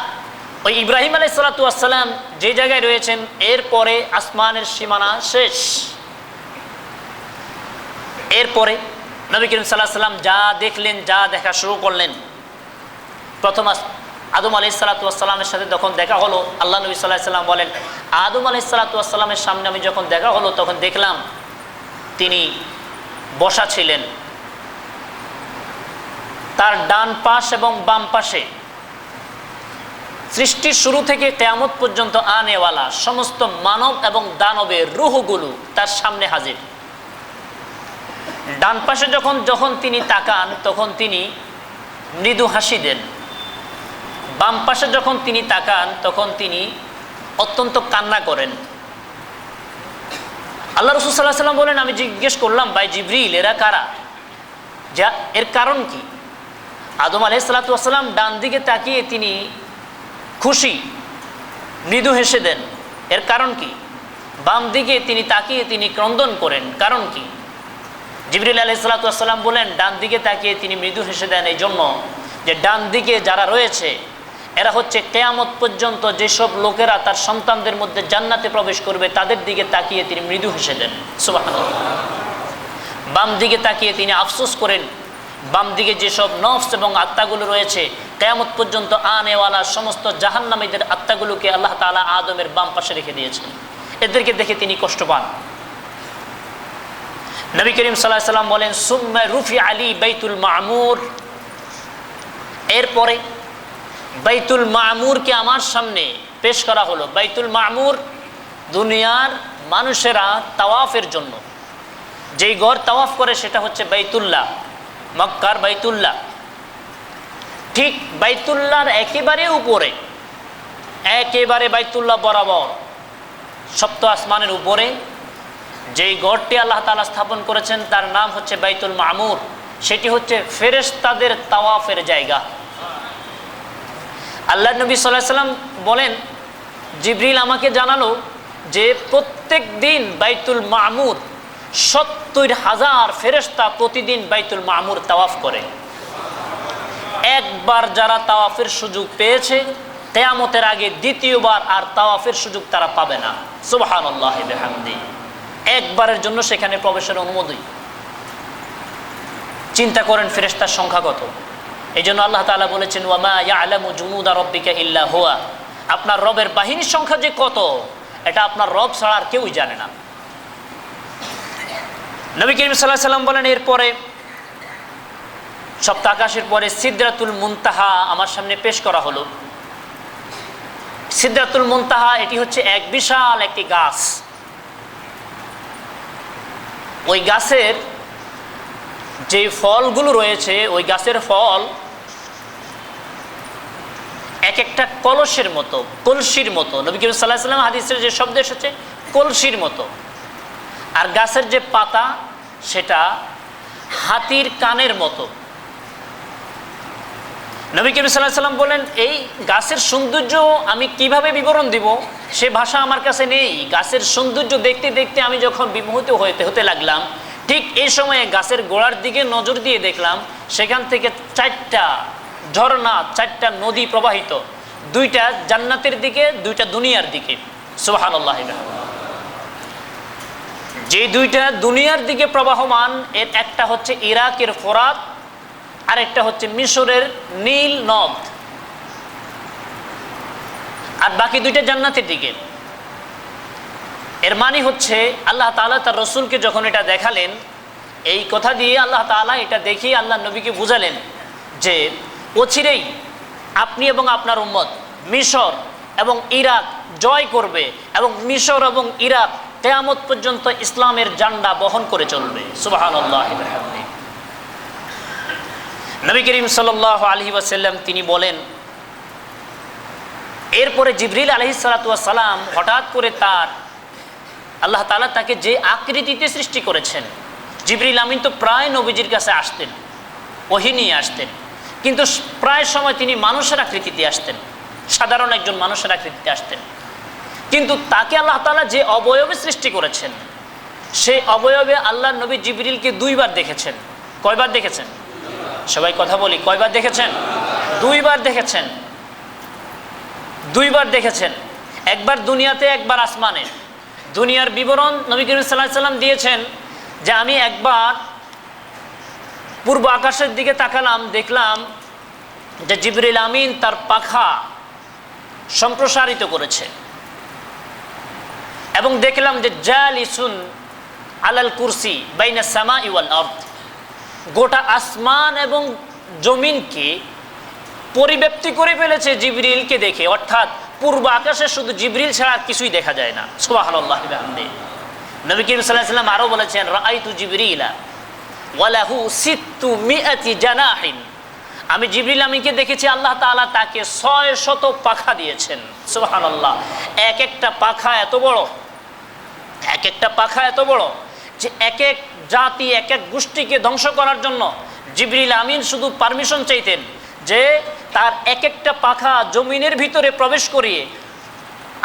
ওই ইব্রাহিম আলাইহিস সালাতু ওয়াস সালাম যে জায়গায় রয়েছেন এরপরে আসমানের সীমানা শেষ। এরপরে নবী করিম সাল্লাল্লাহু আলাইহি ওয়াসাল্লাম যা দেখলেন, যা দেখা শুরু করলেন, প্রথম আদম আলাইহিস সালাতু ওয়াস সালামের সাথে যখন দেখা হলো, আল্লাহ নবী সাল্লাল্লাহু আলাইহি ওয়াসাল্লাম বলেন আদম আলাইহিস সালাতু ওয়াস সালামের সামনে আমি যখন দেখা হলো তখন দেখলাম তিনি বসা ছিলেন। তার ডান পাশ এবং বাম পাশে সৃষ্টির শুরু থেকে কিয়ামত পর্যন্ত আনেওয়ালা সমস্ত মানব এবং দানবের রূহগুলো তার সামনে হাজির। ডান পাশে যখন তিনি তাকান তখন তিনি মৃদু হাসি দেন। বাম পাশে যখন তিনি তাকান তখন তিনি অত্যন্ত কান্না করেন। আল্লাহ রাসূল সাল্লাল্লাহু আলাইহি ওয়াসাল্লাম বলেন আমি জিজ্ঞেস করলাম ভাই জিবরিল এরা কারা, যা এর কারণ কি? আদম আলাইহিস সালাতু ওয়াস সালাম ডান দিকে তাকিয়ে তিনি খুশি মৃদু হেসে দেন, এর কারণ কি? বাম দিকে তিনি তাকিয়ে তিনি ক্রন্দন করেন, কারণ কি? জিবরিল আলাইহিস সালাতু ওয়াস সালাম বলেন ডান দিকে তাকিয়ে তিনি মৃদু হেসে দেন এই জন্য যে ডান দিকে যারা রয়েছে এরা হচ্ছে কিয়ামত পর্যন্ত যেসব লোকেরা তার সন্তানদের মধ্যে জান্নাতে প্রবেশ করবে তাদের দিকে তাকিয়ে তিনি মৃদু হেসে দেন, সুবহানাল্লাহ। বাম দিকে তাকিয়ে তিনি আফসোস করেন, বাম দিকে যেসব নফস এবং আত্মাগুলো রয়েছে কিয়ামত পর্যন্ত আনেওয়ালা সমস্ত জাহান্নামীদের আত্মাগুলোকে আল্লাহ তাআলা আদমের বাম পাশে রেখে দিয়েছেন, এদেরকে দেখে তিনি কষ্ট পান। নবী করিম সাল্লাল্লাহু আলাইহি ওয়াসাল্লাম বলেন সুম্মা রুফি আলী বাইতুল মামুর, এরপরে বাইতুল মামুরকে আমার সামনে পেশ করা হলো। বাইতুল মামুর দুনিয়ার মানুষেরা তাওয়াফের জন্য যেই ঘর তাওয়াফ করে সেটা হচ্ছে বাইতুল্লাহ, মক্কার বাইতুল্লাহ। ঠিক বাইতুল্লাহর একেবারে উপরে, একেবারে বাইতুল্লাহ বরাবর সপ্ত আসমানের উপরে যেই ঘরটি আল্লাহ তাআলা স্থাপন করেছেন তার নাম হচ্ছে বাইতুল মামুর। সেটি হচ্ছে ফেরেশতাদের তাওয়াফের জায়গা। আল্লাহ নবী সাল্লাল্লাহু আলাইহি ওয়াসাল্লাম বলেন জিবরিল আমাকে জানালো যে প্রত্যেক দিন বাইতুল মামুর ৭০,০০০ ফেরেশতা প্রতিদিন বাইতুল মামুর তাওয়াফ করে। একবার যারা তাওয়াফের সুযোগ পেয়েছে কিয়ামতের আগে দ্বিতীয়বার আর তাওয়াফের সুযোগ তারা পাবে না, সুবহানাল্লাহি বিহামদি। একবারের জন্য সেখানে প্রবেশের অনুমতি। চিন্তা করেন ফেরেশতার সংখ্যা কত। এই জন্য আল্লাহ তাআলা বলেছেন ওয়ামা ইয়ালামু জুনুদা রাব্বিকা ইল্লা হুয়া, আপনার রবের বাহিনীর সংখ্যা যে কত এটা আপনার রব ছাড়া আর কেউই জানে না। নবী করিম সাল্লাল্লাহু আলাইহি ওয়াসাল্লাম বলেন এরপরে সপ্ত আকাশের পরে সিদরাতুল মুনতাহা আমার সামনে পেশ করা হলো। সিদরাতুল মুনতাহা এটি হচ্ছে এক বিশাল একটি গাছ। ওই গাছের যে ফলগুলো রয়েছে ওই গাছের ফল এক একটা কলসের মতো, কলসির মতো। নবী করিম সাল্লাল্লাহু আলাইহি ওয়াসাল্লাম হাদিসের যে শব্দ এসেছে কলসির মতো। আর গাছের যে পাতা সেটা হাতির কানের মতো। নবী করিম সাল্লাল্লাহু আলাইহি ওয়াসাল্লাম বলেন এই গাছের সৌন্দর্য আমি কিভাবে বিবরণ দিব সে ভাষা আমার কাছে নেই। গাছের সৌন্দর্য দেখতে দেখতে আমি যখন বিমোহিত হতে লাগলাম, ঠিক এই সময়ে গাছের গোড়ার দিকে নজর দিয়ে দেখলাম সেখান থেকে 4টা ঝর্ণা, 4টা নদী প্রবাহিত, 2টা জান্নাতের দিকে, 2টা দুনিয়ার দিকে, সুবহানাল্লাহ। যে 2টা দুনিয়ার দিকে প্রবাহমান এর একটা হচ্ছে ইরাকের ফোরাত আর একটা হচ্ছে মিশরের নীল নদ। আর বাকি দুইটা জান্নাতের দিকে। এর মানে হচ্ছে আল্লাহ তাআলা তার রসুলকে যখন এটা দেখালেন, এই কথা দিয়ে আল্লাহ তাআলা এটা দেখিয়ে আল্লাহ নবীকে বুঝালেন যে অচিরেই আপনি এবং আপনার উম্মত মিশর এবং ইরাক জয় করবে এবং মিশর এবং ইরাক কিয়ামত পর্যন্ত ইসলামের ঝান্ডা বহন করে চলবে। সুবহানাল্লাহ। নবী করিম সাল্লাল্লাহু আলাইহি ওয়াসাল্লাম তিনি বলেন, এরপরে জিবরিল আলাইহিস সালাতু ওয়াস সালাম হঠাৎ করে আল্লাহ তাআলা তাকে যে আকৃতিতে সৃষ্টি করেছেন, জিবরিল আমিন তো প্রায় নবীজির কাছে আসতেন, ওহী নিয়ে আসতেন, কিন্তু প্রায় সময় তিনি মানুষের আকৃতিতে আসতেন, সাধারণ একজন মানুষের আকৃতিতে আসতেন। কিন্তু তাকে আল্লাহ তাআলা যে অবয়বে সৃষ্টি করেছেন, সেই অবয়বে আল্লাহ নবী জিবরিলকে দুইবার দেখেছেন। কয়বার দেখেছেন? সবাই কথা বলি, কয়বার দেখেছেন? দুইবার দেখেছেন। দুইবার দেখেছেন, একবার দুনিয়াতে, একবার আসমানে। দুনিয়ার বিবরণ নবী করিম সাল্লাল্লাহু আলাইহি সাল্লাম দিয়েছেন যে আমি একবার পূর্ব আকাশের দিকে তাকালাম, দেখলাম যে জিবরিল আমিন তার পাখা সম্প্রসারিত করেছে এবং দেখলাম যে জালিসুন আলাল কুরসি বাইনা সামাই ওয়াল আরদ, গোটা আসমান এবং জমিনকে পরিব্যাপ্তি করে ফেলেছে জিবরিলকে দেখে। অর্থাৎ পূর্ব আকাশে শুধু জিবরিল ছাড়া কিছুই দেখা যায় না। সুবহানাল্লাহি ওয়া বিহামদিহি। নবী করিম সাল্লাল্লাহু আলাইহি ওয়াসাল্লাম আরো বলেছেন, রাআইতু জিবরিলা ওয়া লাহু 600 জানাহিন, আমি জিবরিল আমিনকে দেখেছি, আল্লাহ তাআলা তাকে 600 পাখা দিয়েছেন। সুবহানাল্লাহ। এক একটা পাখা এত বড়, এক একটা পাখা এত বড় যে এক এক জাতি, এক এক গোষ্ঠীকে ধ্বংস করার জন্য জিবরিল আমিন শুধু পারমিশন চাইতেন যে তার এক একটা পাখা জমিনের ভিতরে প্রবেশ করিয়ে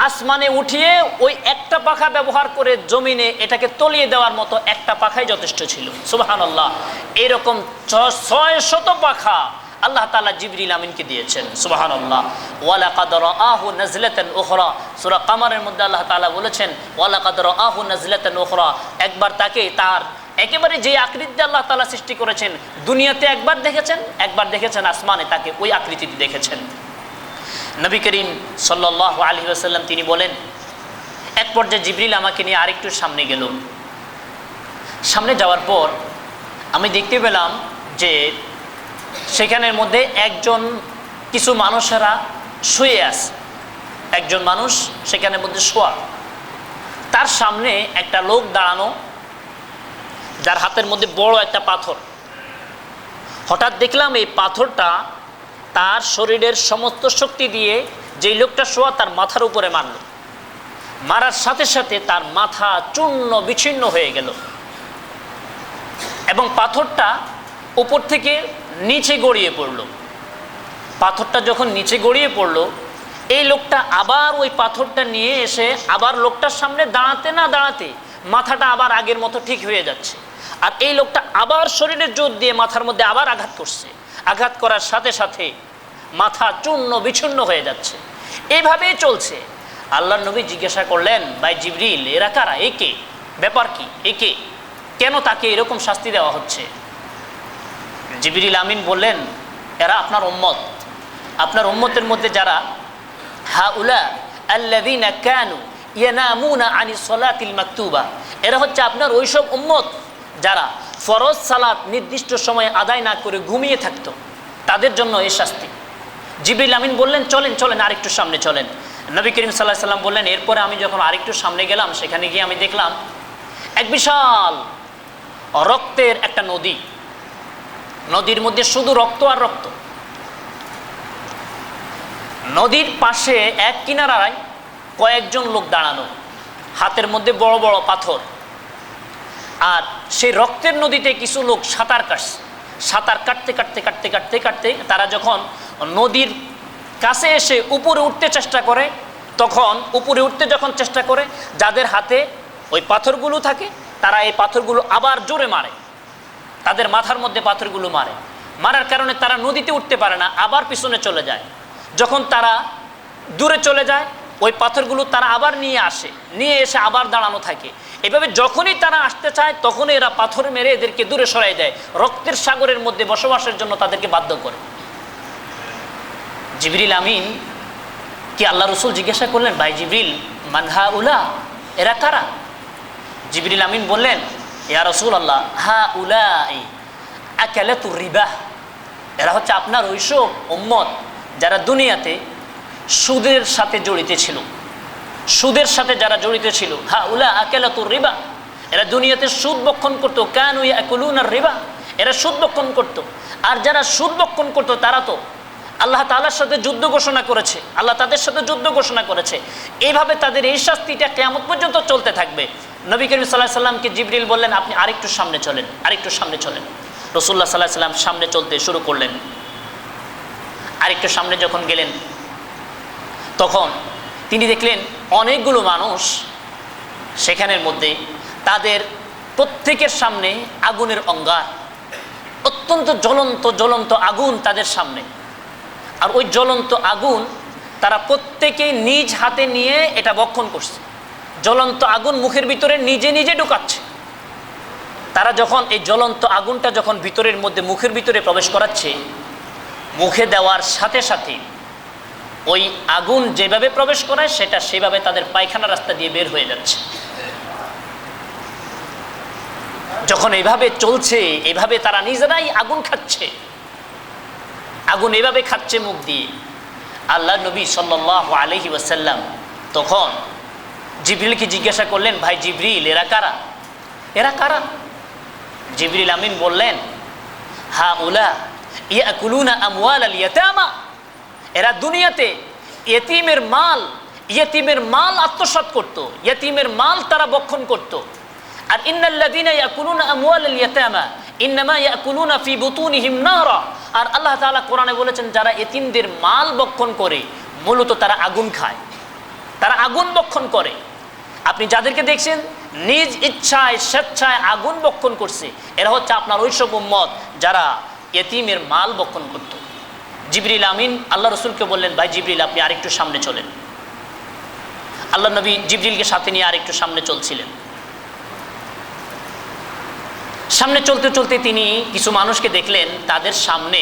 আসমানে উঠিয়ে ওই একটা পাখা ব্যবহার করে জমিনে এটাকে তলিয়ে দেওয়ার মতো একটা পাখাই যথেষ্ট ছিল। সুবহানাল্লাহ। এরকম 600 পাখা আল্লাহ তাআলা জিবরিল আমিনকে দিয়েছেন। সুবহানাল্লাহ। ওয়ালাকাদ রাআহু নাজলাতান উখরা, সূরা কামারের মধ্যে আল্লাহ তাআলা বলেছেন ওয়ালাকাদ রাআহু নাজলাতান উখরা, একবার তাকে তার একেবারে যে আকৃতিতে আল্লাহ তাআলা সৃষ্টি করেছেন দুনিয়াতে একবার দেখেছেন, একবার দেখেছেন আসমানে তাকে ওই আকৃতিতে দেখেছেন। নবী করিম সাল্লাল্লাহু আলাইহি ওয়াসাল্লাম তিনি বলেন, এক পর্যায়ে জিবরিল আমাকে নিয়ে আরেকটু সামনে গেল। সামনে যাওয়ার পর আমি দেখতে পেলাম যে সেখানের মধ্যে একজন, কিছু মানুষেরা শুয়ে আছে, একজন মানুষ সেখানের মধ্যে শোয়া, তার সামনে একটা লোক দাঁড়ানো যার হাতের মধ্যে বড় একটা পাথর। হঠাৎ দেখলাম এই পাথরটা তার শরীরের সমস্ত শক্তি দিয়ে যেই লোকটা শোয়া তার মাথার উপরে মারল, মারার সাথে সাথে তার মাথা চূর্ণ বিচ্ছিন্ন হয়ে গেল এবং পাথরটা উপর থেকে নিচে গড়িয়ে পড়ল। পাথরটা যখন নিচে গড়িয়ে পড়ল, এই লোকটা আবার ওই পাথরটা নিয়ে এসে আবার লোকটার সামনে দাঁড়াতে না দাঁড়াতে মাথাটা আবার আগের মতো ঠিক হয়ে যাচ্ছে, আর এই লোকটা আবার শরীরের জোর দিয়ে মাথার মধ্যে আবার আঘাত করছে, আঘাত করার সাথে সাথে মাথা চূর্ণ বিচ্ছিন্ন হয়ে যাচ্ছে। এইভাবেই চলছে। আল্লাহর নবী জিজ্ঞাসা করলেন, ভাই জিবরিল, এরা কারা? একে ব্যাপার কি? একে কেন তাকে এরকম শাস্তি দেওয়া হচ্ছে? জিবরিল আমিন বললেন, এরা আপনার উম্মত, আপনার উম্মতের মধ্যে যারা হাউলা আল্লাযীনা কানু ইয়ানামুনা আনিস সালাতিল মাকতুবা, এরা হচ্ছে আপনার ওইসব উম্মত যারা ফরজ সালাত নির্দিষ্ট সময়ে আদায় না করে ঘুমিয়ে থাকতো, তাদের জন্য এই শাস্তি। জিবরিল আমিন বললেন, চলেন চলেন আরেকটু সামনে চলেন। নবী করিম সাল্লাল্লাহু আলাইহি সাল্লাম বললেন, এরপরে আমি যখন আরেকটু সামনে গেলাম, সেখানে গিয়ে আমি দেখলাম এক বিশাল রক্তের একটা নদী, নদীর মধ্যে শুধু রক্ত আর রক্ত। নদীর পাশে এক কিনারায় কয়েকজন লোক দাঁড়ানো, হাতের মধ্যে বড় বড় পাথর, আর সেই রক্তের নদীতে কিছু লোক সাঁতার কাটছে। সাঁতার কাটতে কাটতে কাটতে কাটতে কাটতে তারা যখন নদীর কাছে এসে উপরে উঠতে চেষ্টা করে, তখন উপরে উঠতে যখন চেষ্টা করে, যাদের হাতে ওই পাথরগুলো থাকে তারা এই পাথরগুলো আবার জোরে মারে, তাদের মাথার মধ্যে পাথরগুলো মারে, মারার কারণে তারা নদীতে উঠতে পারে না, আবার পিছনে চলে যায়। যখন তারা দূরে চলে যায়, ওই পাথরগুলো তারা আবার নিয়ে আসে, নিয়ে এসে আবার দাঁড়ানো থাকে। এভাবে যখনই তারা আসতে চায় তখনই এরা পাথর মেরে এদেরকে দূরে সরাই দেয়, রক্তের সাগরের মধ্যে বসবাসের জন্য তাদেরকে বাধ্য করে। জিবরিল আমিন কি আল্লাহ রসুল জিজ্ঞাসা করলেন, ভাই জিবরিল, মানহা উলা, এরা কারা? জিবরিল আমিন বললেন, ইয়া রাসূলুল্লাহ, হা উলাই আকালাতুর রিবা, এরা হচ্ছে আপনার ওইসব উম্মত যারা দুনিয়াতে সুদের সাথে জড়িত ছিল, সুদের সাথে যারা জড়িত ছিল। হা উলা আকালাতুর রিবা, এরা দুনিয়াতে সুদ বক্ষণ করতো। কানু ইয়াকুলুনার রিবা, এরা সুদ বক্ষণ করতো। আর যারা সুদ বক্ষণ করতো তারা তো আল্লাহ তাআলার সাথে যুদ্ধ ঘোষণা করেছে, আল্লাহ তাদের সাথে যুদ্ধ ঘোষণা করেছে। এইভাবে তাদের এই শাস্তিটা কিয়ামত পর্যন্ত চলতে থাকবে। নবী করিম সাল্লাল্লাহু আলাইহি সাল্লামকে জিবরিল বললেন, আপনি আরেকটু সামনে চলেন, আরেকটু সামনে চলেন। রাসূলুল্লাহ সাল্লাল্লাহু আলাইহি সাল্লাম সামনে চলতে শুরু করলেন। আরেকটু সামনে যখন গেলেন তখন তিনি দেখলেন অনেকগুলো মানুষ সেখানের মধ্যে, তাদের প্রত্যেকের সামনে আগুনের অঙ্গার, অত্যন্ত জ্বলন্ত জ্বলন্ত আগুন তাদের সামনে। আর ওই জ্বলন্ত আগুন তারা প্রত্যেকেই নিজ হাতে নিয়ে এটা বক্ষণ করছে। জ্বলন্ত আগুন মুখের ভিতরে নিজে নিজে ঢুকাচ্ছে। তারা যখন এই জ্বলন্ত আগুনটা যখন ভিতরের মধ্যে মুখের ভিতরে প্রবেশ করাচ্ছে, মুখে দেওয়ার সাথে সাথে ওই আগুন যেভাবে প্রবেশ করায় সেটা সেভাবে তাদের পায়খানা রাস্তা দিয়ে বের হয়ে যাচ্ছে। যখন এইভাবে চলছে, এভাবে তারা নিজেরাই আগুন খাচ্ছে, আগুন এভাবে খাচ্ছে মুখ দিয়ে। আল্লাহ নবী সাল্লাল্লাহু আলাইহি ওয়াসাল্লাম তখন জিবরিলকে জিজ্ঞাসা করলেন, ভাই জিবরিল, এরা কারা, এরা কারা? জিবরিল আমিন বললেন, হা উলা ইয়াকুলুনা আমওয়ালাল ইয়াতামা, এরা দুনিয়াতে ইয়েতিমের মাল আত্মসাৎ করত, ইয়েতিমের মাল তারা বক্ষণ করত। আর ইন্নাল্লাযীনা ইয়াকুলুনা আমওয়ালাল ইয়াতামা ইন্নামা ইয়াকুলুনা ফি বুতুনিহিম নারা, আর আল্লাহ তাআলা কোরআনে বলেছেন যারা ইতিমদের মাল বক্ষণ করে মূলত তারা আগুন খায়, তারা আগুন বক্ষণ করে। আপনি যাদেরকে দেখছেন নিজ ইচ্ছায় স্বেচ্ছায় আগুন বক্ষণ করছে, এরা হচ্ছে আপনার ওইসব উম্মত যারা ইতিমের মাল বক্ষণ করত। জিবরিল আমিন আল্লাহ রসুলকে বললেন, ভাই জিবরিল, আপনি আরেকটু সামনে চলেন। আল্লাহ নবী জিবরিলকে সাথে নিয়ে আরেকটু সামনে চলছিলেন। সামনে চলতে চলতে তিনি কিছু মানুষকে দেখলেন, তাদের সামনে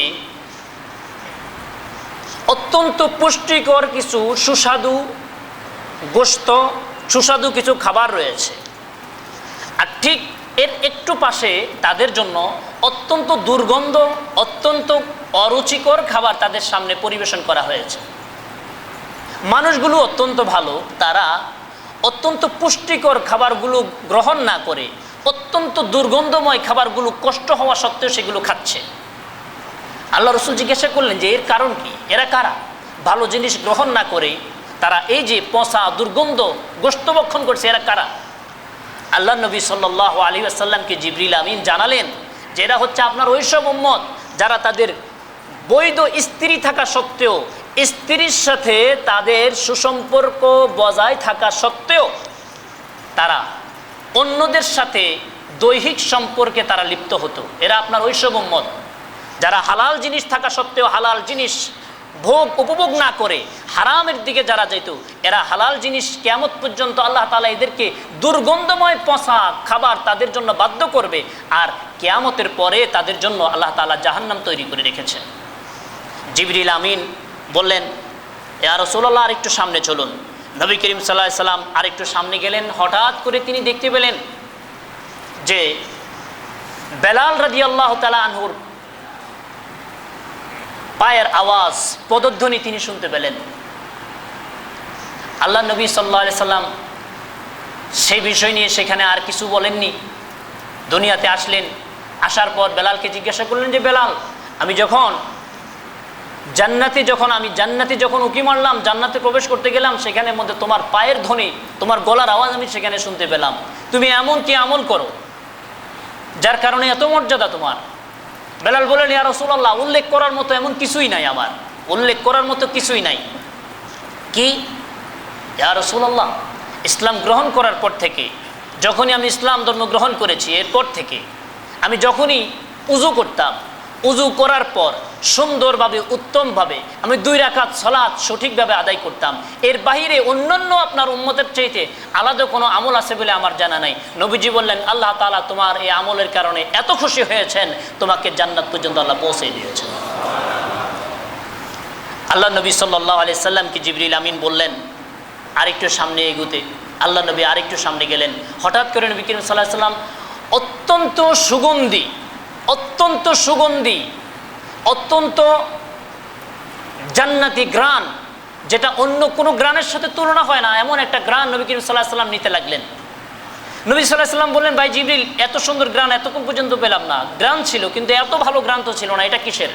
অত্যন্ত পুষ্টিকর কিছু সুস্বাদু গোশত, সুস্বাদু কিছু খাবার রয়েছে। আর ঠিক এর একটু পাশে তাদের জন্য অত্যন্ত দুর্গন্ধ, অত্যন্ত অরুচিকর খাবার তাদের সামনে পরিবেশন করা হয়েছে। মানুষগুলো অত্যন্ত ভালো, তারা অত্যন্ত পুষ্টিকর খাবারগুলো গ্রহণ না করে অত্যন্ত দুর্গন্ধময় খাবারগুলো কষ্ট হওয়া সত্ত্বেও সেগুলো খাচ্ছে। আল্লাহ রসুল জিজ্ঞাসা করলেন যে এর কারণ কি, এরা কারা? ভালো জিনিস গ্রহণ না করে তারা এই যে পচা দুর্গন্ধ গোশত ভক্ষণ করছে, এরা কারা? আল্লাহ নবী সাল্লাল্লাহু আলাইহি ওয়াসাল্লামকে জিবরিল আমিন জানালেন যে এরা হচ্ছে আপনার ওইসব উম্মত যারা তাদের বৈধ স্ত্রী থাকা সত্ত্বেও, স্ত্রীর সাথে তাদের সুসম্পর্ক বজায় থাকা সত্ত্বেও তারা অন্যদের সাথে দৈহিক সম্পর্কে তারা লিপ্ত হতো। এরা আপনার ওইসব উম্মত যারা হালাল জিনিস থাকা সত্ত্বেও হালাল জিনিস ভোগ উপভোগ না করে হারামের দিকে যারা যেত, এরা হালাল জিনিস কিয়ামত পর্যন্ত আল্লাহ তাআলা এদেরকে দুর্গন্ধময় পচা খাবার তাদের জন্য বাধ্য করবে। আর কিয়ামতের পরে তাদের জন্য আল্লাহ তাআলা জাহান্নাম তৈরি করে রেখেছেন। জিবরিল আমিন বললেন, ইয়া রাসূলুল্লাহ, আরেকটু সামনে চলুন। নবী করিম সাল্লাল্লাহু আলাইহি সাল্লাম আরেকটু সামনে গেলেন। হঠাৎ করে তিনি দেখতে পেলেন যে বেলাল রাদিয়াল্লাহু তাআলা আনহুর পায়ের আওয়াজ, পদধ্বনি তিনি শুনতে পেলেন। আল্লাহ নবী সাল্লাল্লাহু আলাইহি সাল্লাম সেই বিষয় নিয়ে সেখানে আর কিছু বলেননি। দুনিয়াতে আসলেন, আসার পর বেলালকে জিজ্ঞাসা করলেন যে বেলাল, আমি জান্নাতে যখন উকি মারলাম, জান্নাতে প্রবেশ করতে গেলাম, সেখানের মধ্যে তোমার পায়ের ধ্বনি, তোমার গলার আওয়াজ আমি সেখানে শুনতে পেলাম। তুমি এমন কি আমল করো যার কারণে এত মর্যাদা তোমার? বেলাল বলেন, ইয়া রাসূলুল্লাহ, উল্লেখ করার মতো এমন কিছুই নাই, আমার উল্লেখ করার মতো কিছুই নাই। কি? ইয়া রাসূলুল্লাহ, ইসলাম গ্রহণ করার পর থেকে, যখনই আমি ইসলাম ধর্ম গ্রহণ করেছি, এরপর থেকে আমি যখনই উযু করতাম, উযু করার পর সুন্দরভাবে উত্তমভাবে আমি 2 রাকাত সালাত সঠিকভাবে আদায় করতাম। এর বাহিরে অন্যান্য আপনার উম্মতের চাইতে আলাদা কোনো আমল আছে বলে আমার জানা নাই। নবীজি বললেন, আল্লাহ তাআলা তোমার এই আমলের কারণে এত খুশি হয়েছেন, তোমাকে জান্নাত পর্যন্ত আল্লাহ পৌঁছে দিয়েছেন। আল্লাহ নবী সাল্লাল্লাহু আলাইহি সাল্লামকে জিবরিল আমিন বললেন আরেকটু সামনে এগোতে। আল্লাহ নবী আরেকটু সামনে গেলেন। হঠাৎ করে নবী করিম সাল্লাল্লাহু আলাইহি সাল্লাম অত্যন্ত সুগন্ধি, অত্যন্ত সুগন্ধি, অত্যন্ত জান্নাতি গ্রান, যেটা অন্য কোনো গ্রানের সাথে তুলনা হয় না, এমন একটা গ্রান নবী করিম সাল্লাল্লাহু আলাইহি সাল্লাম নিতে লাগলেন। নবী সাল্লাল্লাহু আলাইহি সাল্লাম বললেন, ভাই জিবরিল, এত সুন্দর গ্রান এতক্ষণ পর্যন্ত পেলাম না। গ্রান ছিল কিন্তু এত ভালো গ্রান তো ছিল না, এটা কিসের?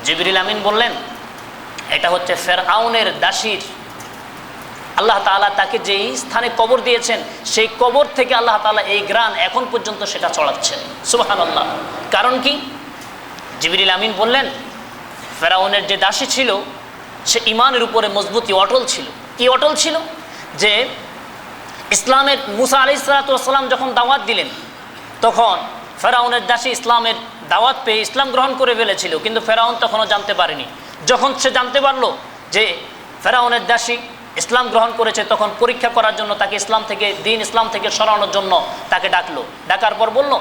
জিবরিল আমিন বললেন, এটা হচ্ছে ফেরআউনের দাসীর, আল্লাহ তাআলা তাকে যেই স্থানে কবর দিয়েছেন সেই কবর থেকে আল্লাহ তাআলা এই গ্রান এখন পর্যন্ত সেটা ছড়াচ্ছেন। সুবহানাল্লাহ। কারণ কি? জিবরিল আমিন বললেন, ফেরাউনের যে দাসী ছিল সে ইমানের উপরে মজবুতি অটল ছিল। কি অটল ছিল? যে ইসলামের মুসা আলাইহিস সালাতু ওয়াস সালাম যখন দাওয়াত দিলেন তখন ফেরাউনের দাসী ইসলামের দাওয়াত পেয়ে ইসলাম গ্রহণ করে ফেলেছিল, কিন্তু ফেরাউন তখনও জানতে পারেনি। যখন সে জানতে পারলো যে ফেরাউনের দাসী ইসলাম গ্রহণ করেছে, তখন পরীক্ষা করার জন্য তাকে ইসলাম থেকে সরানোর জন্য তাকে ডাকলো। ডাকার পর বলল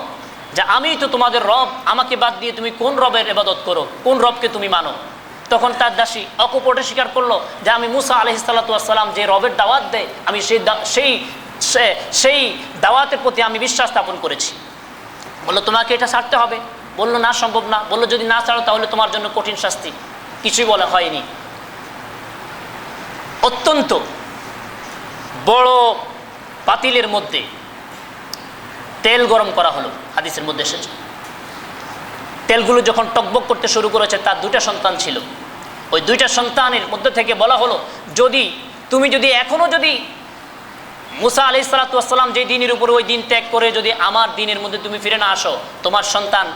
যে আমি তো তোমাদের রব, আমাকে বাদ দিয়ে তুমি কোন রবের ইবাদত করো, কোন রবকে তুমি মানো? তখন তার দাসী অকপটে স্বীকার করলো যে আমি মুসা আলাইহিস সালাতু ওয়াস সালাম যে রবের দাওয়াত দেয় আমি সেই দাওয়াতের প্রতি আমি বিশ্বাস স্থাপন করেছি। বললো তোমাকে এটা ছাড়তে হবে। বললো না, সম্ভব না। বললো যদি না ছাড়ো তাহলে তোমার জন্য কঠিন শাস্তি। কিছুই বলা হয়নি। অত্যন্ত বড় পাতিলের মধ্যে তেল গরম করা হলো। হাদিসের মধ্যে এসেছে তেলগুলো যখন টকবক করতে শুরু করেছে, তার দুইটা সন্তান ছিল। ওই দুইটা সন্তানের মধ্যে থেকে বলা হলো, তুমি যদি এখনো মুসা আলাইহিস সালাতু ওয়াস সালাম যে দিনের উপরে ওই দিন ত্যাগ করে যদি আমার দিনের মধ্যে তুমি ফিরে না আসো, তোমার সন্তান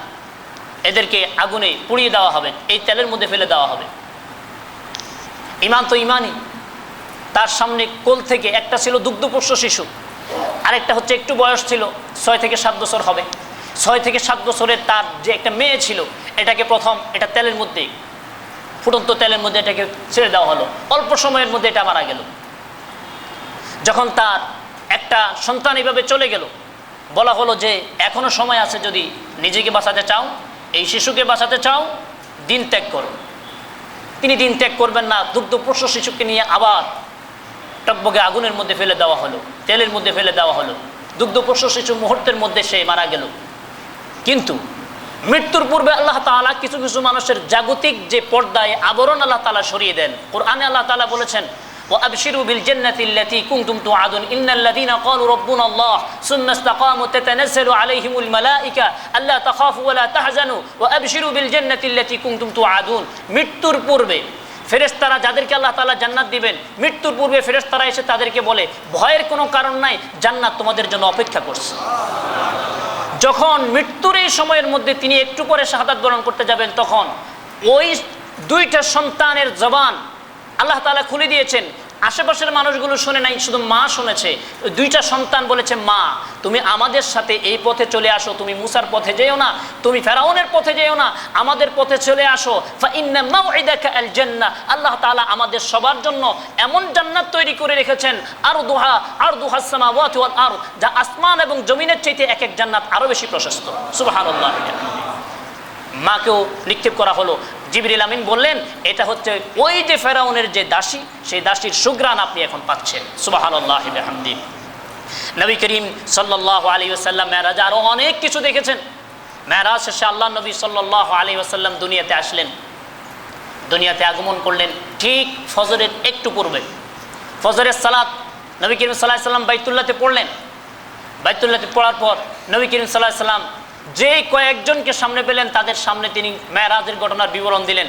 এদেরকে আগুনে পুড়িয়ে দেওয়া হবে, এই তেলের মধ্যে ফেলে দেওয়া হবে। ইমান তো ইমানই। তার সামনে কোল থেকে একটা ছিল দুগ্ধপোষ্য শিশু, আরেকটা হচ্ছে একটু বয়স ছিল, 6 থেকে 7 বছর হবে। 6 থেকে 7 বছরের তার যে একটা মেয়ে ছিল, এটাকে প্রথম এটা তেলের মধ্যে, ফুটন্ত তেলের মধ্যে এটাকে ছেড়ে দেওয়া হলো। অল্প সময়ের মধ্যে এটা মারা গেল। যখন তার একটা সন্তান এইভাবে চলে গেল, বলা হলো যে এখনো সময় আছে, যদি নিজেকে বাঁচাতে চাও, এই শিশুকে বাঁচাতে চাও, দিন ত্যাগ করো। তিনি দিন ত্যাগ করবেন না। দুগ্ধপোষ্য শিশুকে নিয়ে আবার টকবকে আগুনের মধ্যে ফেলে দেওয়া হলো, তেলের মধ্যে ফেলে দেওয়া হলো। দুগ্ধপোষ্য শিশু মুহূর্তের মধ্যে সে মারা গেল। কিন্তু মৃত্যুর পূর্বে আল্লাহ তাআলা কিছু কিছু মানুষের জাগতিক যে পর্দায় আবরণ আল্লাহ তাআলা সরিয়ে দেন। কোরআনে আল্লাহ তাআলা বলেছেন, وأبشروا بالجنة التي كنتم توعدون إن الذين قالوا ربنا الله ثم استقاموا تتنزل عليهم الملائكة ألا تخافوا ولا تحزنوا وأبشروا بالجنة التي كنتم توعدون। মৃত্যুর পূর্বে ফেরেশতারা যাদেরকে আল্লাহ তাআলা জান্নাত দিবেন, মৃত্যুর পূর্বে ফেরেশতারা এসে তাদেরকে বলে, ভয়ের কোনো কারণ নাই, জান্নাত তোমাদের জন্য অপেক্ষা করছে। যখন মৃত্যুর এই সময়ের মধ্যে তিনি একটু পরে শাহাদাত বরণ করতে যাবেন, তখন ওই দুইটা সন্তানের জবান আল্লাহ তাআলা খুলে দিয়েছেন। আশেপাশের মানুষগুলো শুনে নাই, শুধু মা শুনেছে। ওই দুইটা সন্তান বলেছে, মা তুমি আমাদের সাথে এই পথে চলে আসো, তুমি মুসার পথে যেও না, তুমি ফেরাউনের পথে যেও না, আমাদের পথে চলে আসো। ফাইন্না মাউইদাকা আল জান্নাহ, আল্লাহ তাআলা আমাদের সবার জন্য এমন জান্নাত তৈরি করে রেখেছেন, আরদুহাস সামাওয়াতু ওয়াল আরদ, যা আসমান এবং জমিনের চাইতে এক এক জান্নাত আরো বেশি প্রশস্ত। সুবহানাল্লাহ। মাকেও নিক্ষেপ করা হলো। জিবরিল আমিন বললেন, এটা হচ্ছে ওই যে ফেরাউনের যে দাসী, সেই দাসীর সুঘ্রাণ আপনি এখন পাচ্ছেন। সুবহানাল্লাহি ওয়া বিহামদিহি। নবী করিম সাল্লাল্লাহু আলাইহি ওয়াসাল্লাম মেরাজে আরো অনেক কিছু দেখেছেন। মেরাজ শেষে আল্লাহ নবী সাল্লাল্লাহু আলাইহি ওয়াসাল্লাম দুনিয়াতে আসলেন। দুনিয়াতে আগমন করলেন ঠিক ফজরের একটু পূর্বে। ফজরের সালাত নবী করিম সাল্লাল্লাহু আলাইহি ওয়াসাল্লাম বাইতুল্লাহতে পড়লেন। বাইতুল্লাহতে পড়ার পর নবী করিম সাল্লাল্লাহু আলাইহি ওয়াসাল্লাম যে কয়েকজনকে সামনে পেলেন, তাদের সামনে তিনি মেরাজের ঘটনার বিবরণ দিলেন।